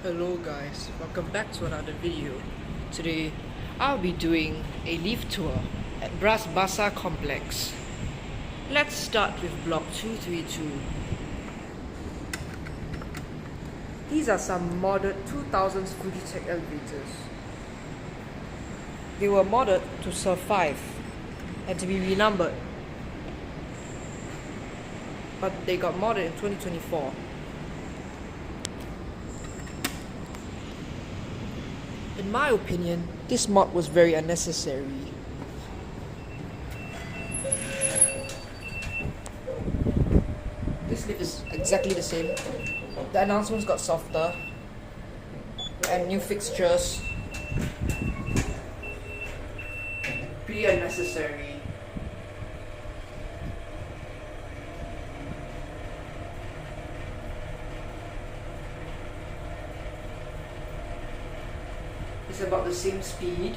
Hello guys, welcome back to another video. Today I'll be doing a leaf tour at Basah complex. Let's start with block 232. These are some modded 2000s Fujitech elevators. They were modded to survive and to be renumbered, but they got modded in 2024. In my opinion, this mod was very unnecessary. This lift is exactly the same. The announcements got softer and new fixtures. Pretty unnecessary. It's about the same speed.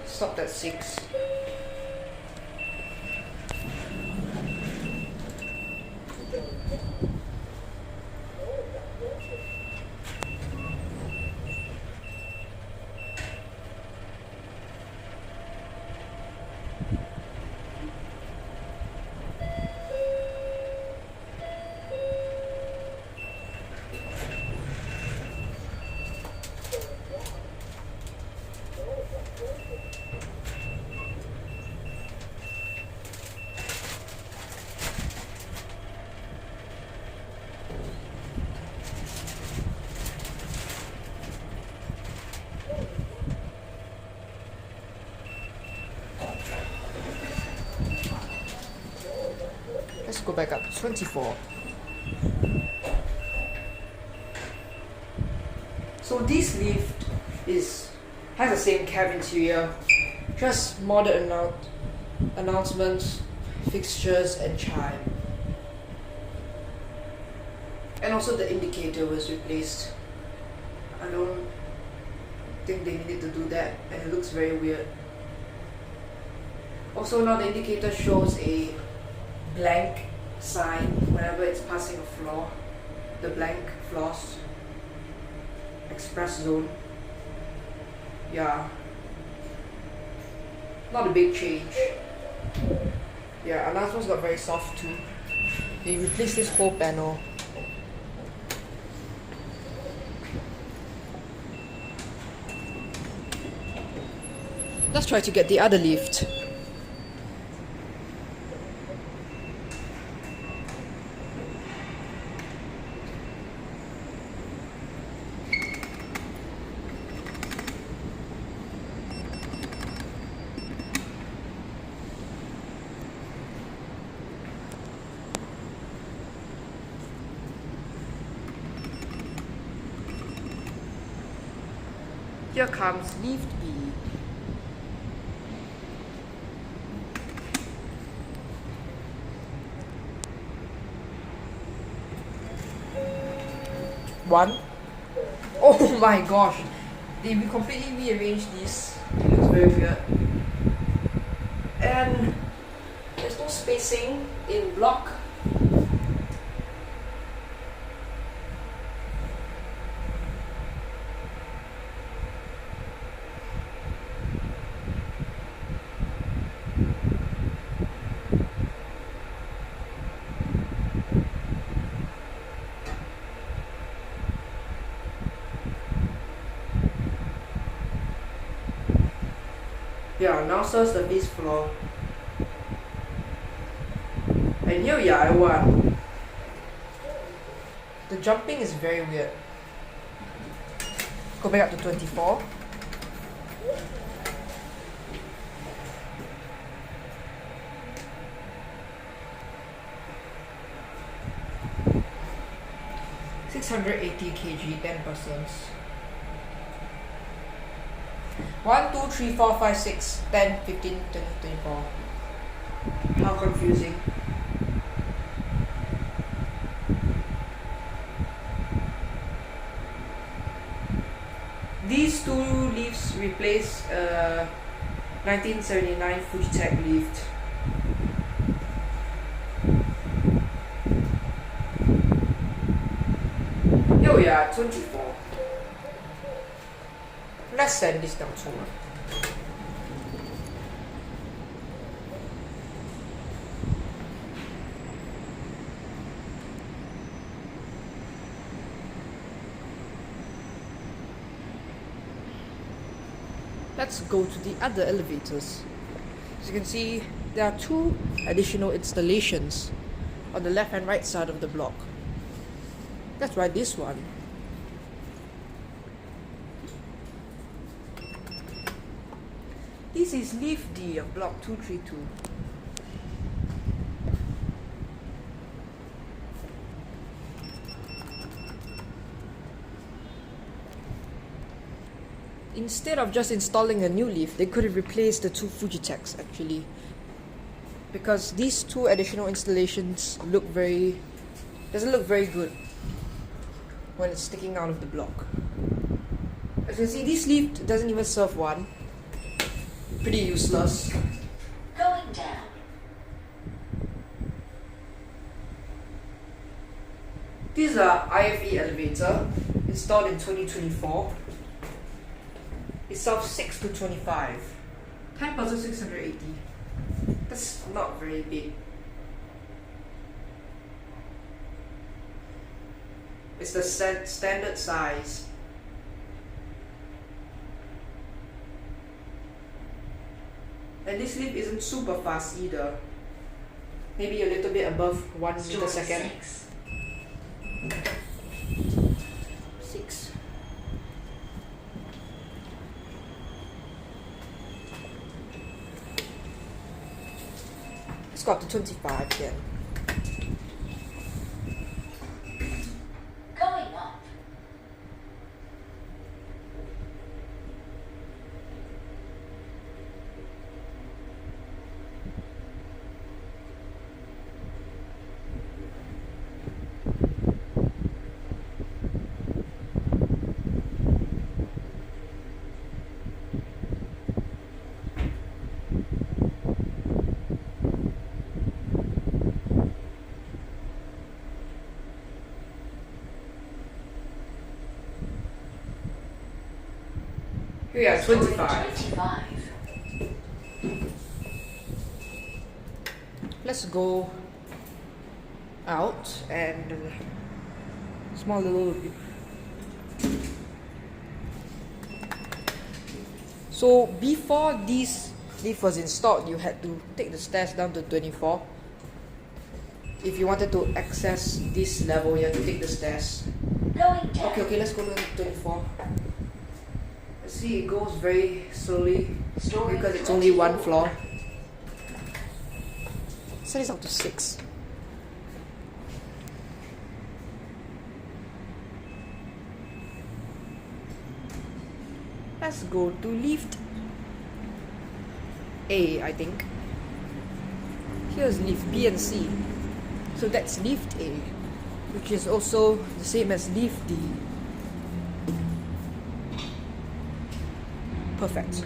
Stopped at 6. Let's go back up to 24. So this lift has the same cab interior, just modern announcements, fixtures and chime. And also the indicator was replaced. I don't think they needed to do that, and it looks very weird. Also now the indicator shows a blank sign whenever it's passing a floor. The blank floors. Express zone. Yeah. Not a big change. Yeah, announcements got very soft too. They replaced this whole panel. Let's try to get the other lift. Here comes lift B. One. Oh my gosh! They completely rearranged this. It looks very weird. And there's no spacing in block. Yeah, now serves the base floor. And here we are at 1. The jumping is very weird. Go back up to 24. $680 kg, 10 persons. 1, 2, 3, 4, 5, 6, 10, 15, 20, 24. How confusing. These two lifts replace 1979 Fujitec lift. Here we are, 24. Let's send this down to one. Let's go to the other elevators. As you can see, there are two additional installations on the left and right side of the block. Let's try this one. This is lift D of block 232. Instead of just installing a new lift, they could have replaced the two Fujitecs actually, because these two additional installations doesn't look very good when it's sticking out of the block. As you can see, this lift doesn't even serve one. Pretty useless. Going down. This is a iFE elevator installed in 2024. It serves 6 to 25. 10,680. That's not very big. It's the standard size. And this lift isn't super fast either. Maybe a little bit above 1 meter second. 6. Let's go up to 25 again. Going up. Here we are, 25. 25. Let's go out and small little. So before this lift was installed, you had to take the stairs down to 24. If you wanted to access this level, you have to take the stairs. Going down. Okay, let's go to 24. See, it goes very slowly because it's only one floor. Set this up to 6. Let's go to lift A, I think. Here's lift B and C. So that's lift A, which is also the same as lift D. Perfect.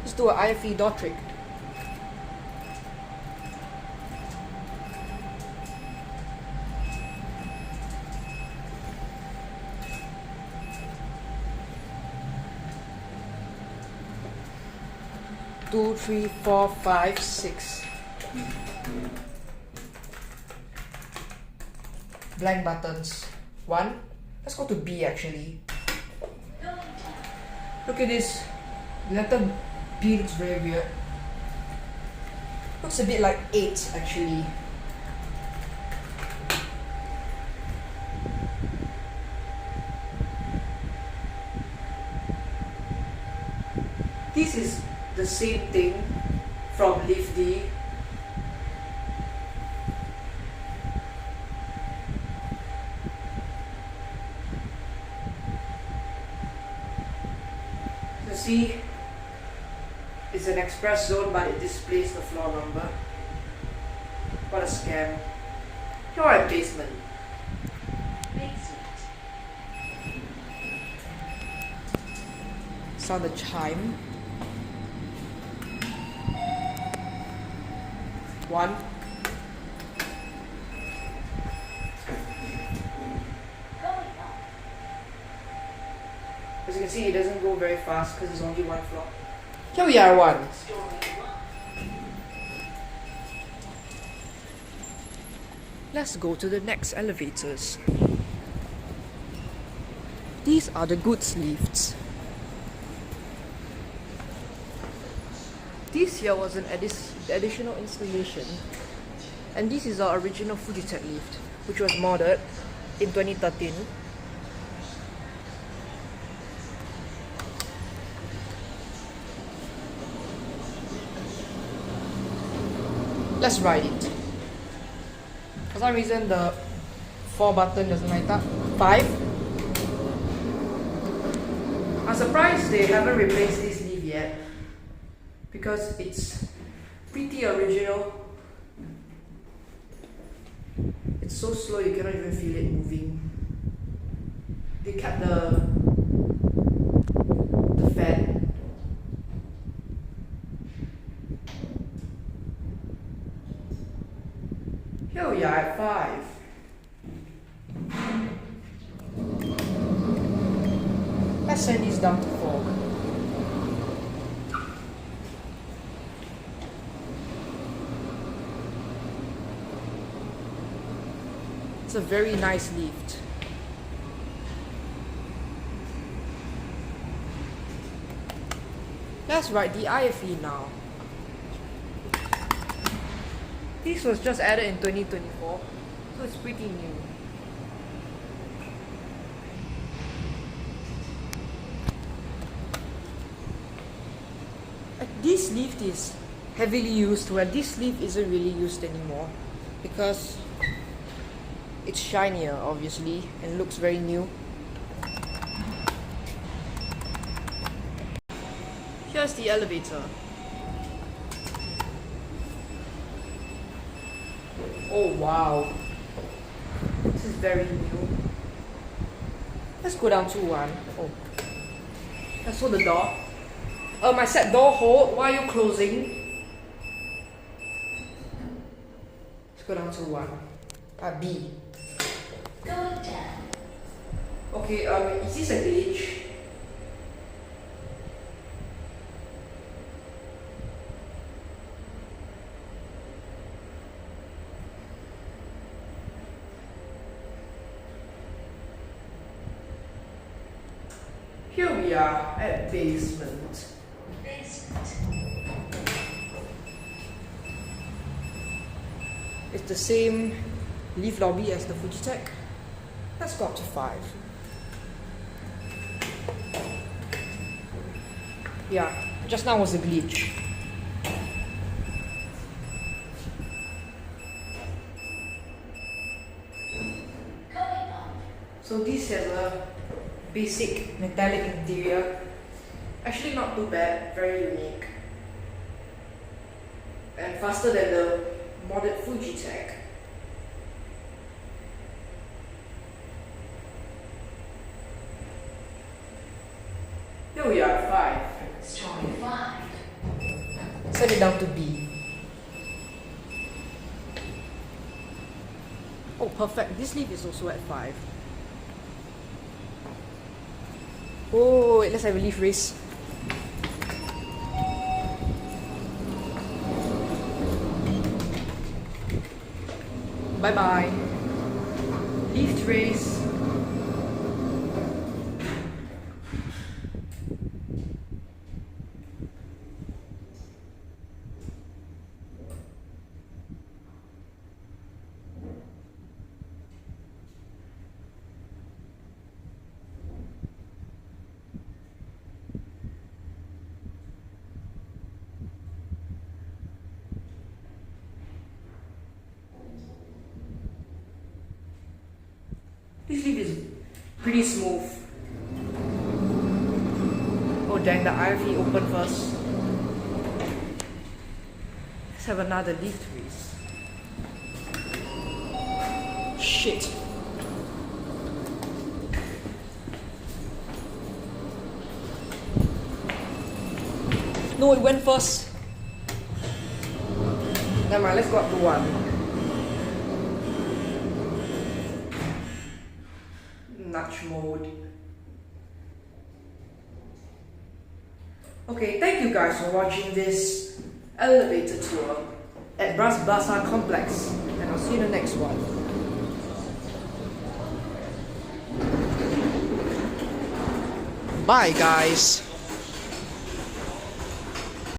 Let's do an iFE door trick. Two, 3, 4, 5, 6. Blank buttons. 1. Let's go to B actually. Look at this. The letter B looks very weird. Looks a bit like 8 actually. This is the same thing from lift D. So see, it's an express zone, but it displays the floor number. What a scam. Here we're at basement. Basement. Sound the chime. 1. Going up. As you can see, it doesn't go very fast because it's only 1 floor. Here we are 1. Story 1. Let's go to the next elevators. These are the goods lifts. This here was an additional installation, and this is our original Fujitech lift, which was modded in 2013. Let's ride it. For some reason the 4 button doesn't light up. 5. I'm surprised they haven't replaced this leaf yet, because it's pretty original. It's so slow you cannot even feel it moving. They kept the fan. Here we are at 5. Let's send these down to 4. It's a very nice lift. Let's write the iFE now. This was just added in 2024, so it's pretty new. This lift is heavily used, where this lift isn't really used anymore because it's shinier, obviously, and looks very new. Here's the elevator. Oh wow, this is very new. Let's go down to 1. Oh, let's hold the door. I said door hold. Why are you closing? Let's go down to 1. B. Going down. Okay, is this a glitch? Here we are at basement. Basement. It's the same lift lobby as the Fujitech. Let's go up to 5. Yeah, just now was a glitch. Going up. So this has a basic metallic interior. Actually not too bad, very unique. And faster than the modded Fujitech. Here we are at 5. Story 5. Send it down to B. Oh, perfect. This leaf is also at 5. Oh, wait, let's have a leaf race. Bye bye. Leaf race. This leaf is pretty smooth. Oh dang, the iFE open first. Let's have another leaf race. shit. No, it went first. Never mind, let's go up to 1. Nudge mode. Okay, thank you guys for watching this elevator tour at Basah complex, and I'll see you in the next one. Bye guys.